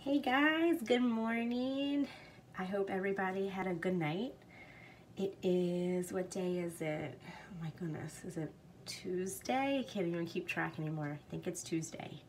Hey guys, good morning. I hope everybody had a good night. It is, what day is it? Oh my goodness, is it Tuesday? I can't even keep track anymore. I think it's Tuesday.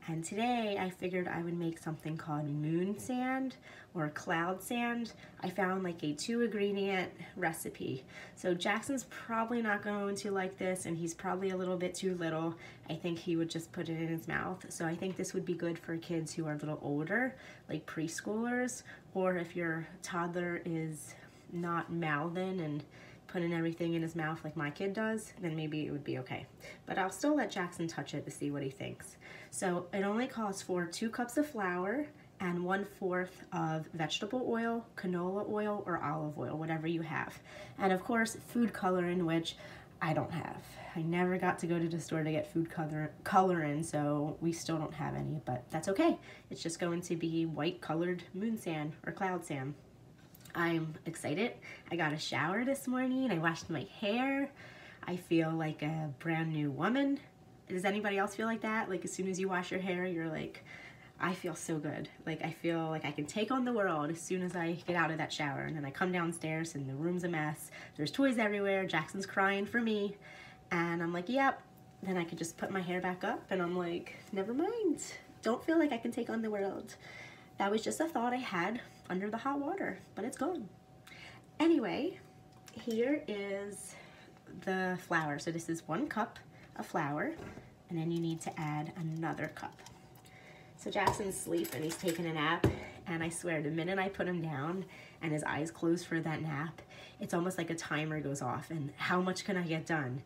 And today I figured I would make something called moon sand or cloud sand. I found like a 2-ingredient recipe. So Jackson's probably not going to like this, and he's probably a little bit too little. I think he would just put it in his mouth. So I think this would be good for kids who are a little older, like preschoolers, or if your toddler is not mouthing and putting everything in his mouth like my kid does, then maybe it would be okay. But I'll still let Jackson touch it to see what he thinks. So it only calls for 2 cups of flour and 1/4 of vegetable oil, canola oil, or olive oil, whatever you have. And of course, food coloring, which I don't have. I never got to go to the store to get food coloring, so we still don't have any, but that's okay. It's just going to be white colored moon sand or cloud sand. I'm excited. I got a shower this morning. I washed my hair. I feel like a brand new woman. Does anybody else feel like that? Like as soon as you wash your hair, you're like, I feel so good. Like I feel like I can take on the world as soon as I get out of that shower. And then I come downstairs and the room's a mess. There's toys everywhere. Jackson's crying for me. And I'm like, yep. Then I could just put my hair back up and I'm like, never mind. Don't feel like I can take on the world. That was just a thought I had under the hot water, but it's gone. Anyway, here is the flour. So this is 1 cup of flour, and then you need to add another cup. So Jackson's asleep and he's taking a nap, and I swear the minute I put him down and his eyes close for that nap, it's almost like a timer goes off, and how much can I get done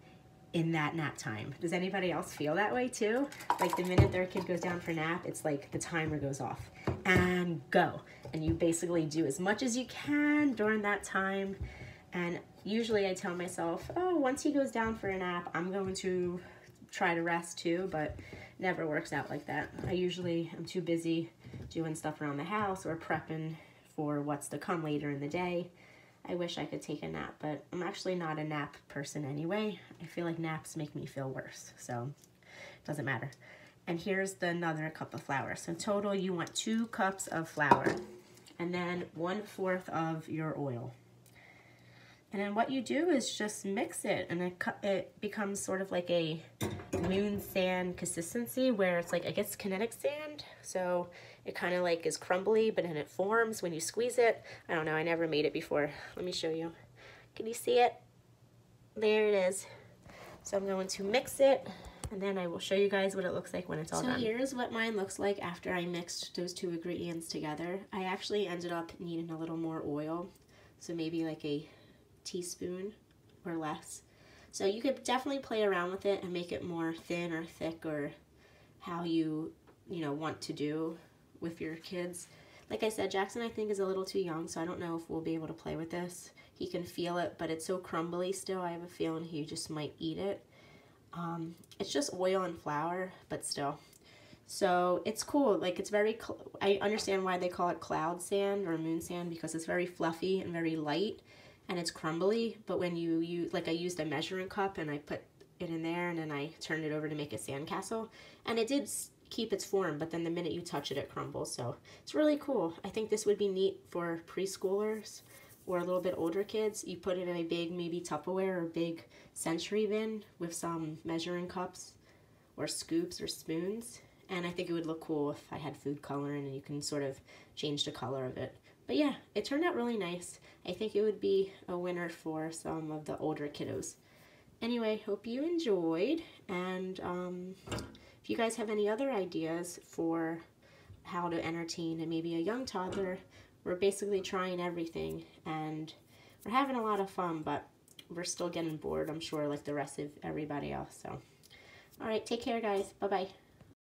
in that nap time? Does anybody else feel that way too? Like the minute their kid goes down for a nap, it's like the timer goes off and go. And you basically do as much as you can during that time. And usually I tell myself, oh, once he goes down for a nap, I'm going to try to rest too, but never works out like that. I'm too busy doing stuff around the house or prepping for what's to come later in the day. I wish I could take a nap, but I'm actually not a nap person anyway. I feel like naps make me feel worse, so it doesn't matter. And here's another cup of flour. So in total, you want 2 cups of flour, and then 1/4 of your oil. And then what you do is just mix it, and it becomes sort of like a moon sand consistency, where it's like, I guess, kinetic sand. So it kind of like is crumbly, but then it forms when you squeeze it. I don't know, I never made it before. Let me show you. Can you see it? There it is. So I'm going to mix it, and then I will show you guys what it looks like when it's all done. So here's what mine looks like after I mixed those 2 ingredients together. I actually ended up needing a little more oil, so maybe like a teaspoon or less. So you could definitely play around with it and make it more thin or thick, or how you want to do with your kids. Like I said, Jackson I think is a little too young, so I don't know if we'll be able to play with this. He can feel it, but it's so crumbly still. I have a feeling he just might eat it. It's just oil and flour, but still. So it's cool. Like it's very, I understand why they call it cloud sand or moon sand, because it's very fluffy and very light, and it's crumbly. But when you use, like I used a measuring cup and I put it in there, and then I turned it over to make a sandcastle, and it did keep its form, but then the minute you touch it, it crumbles. So it's really cool. I think this would be neat for preschoolers or a little bit older kids. You put it in a big, maybe Tupperware or big Century bin with some measuring cups or scoops or spoons, and I think it would look cool if I had food coloring and you can sort of change the color of it. But yeah, it turned out really nice. I think it would be a winner for some of the older kiddos. Anyway, hope you enjoyed, and if you guys have any other ideas for how to entertain and maybe a young toddler, we're basically trying everything, and we're having a lot of fun, but we're still getting bored, I'm sure, like the rest of everybody else. So, all right, take care, guys. Bye-bye.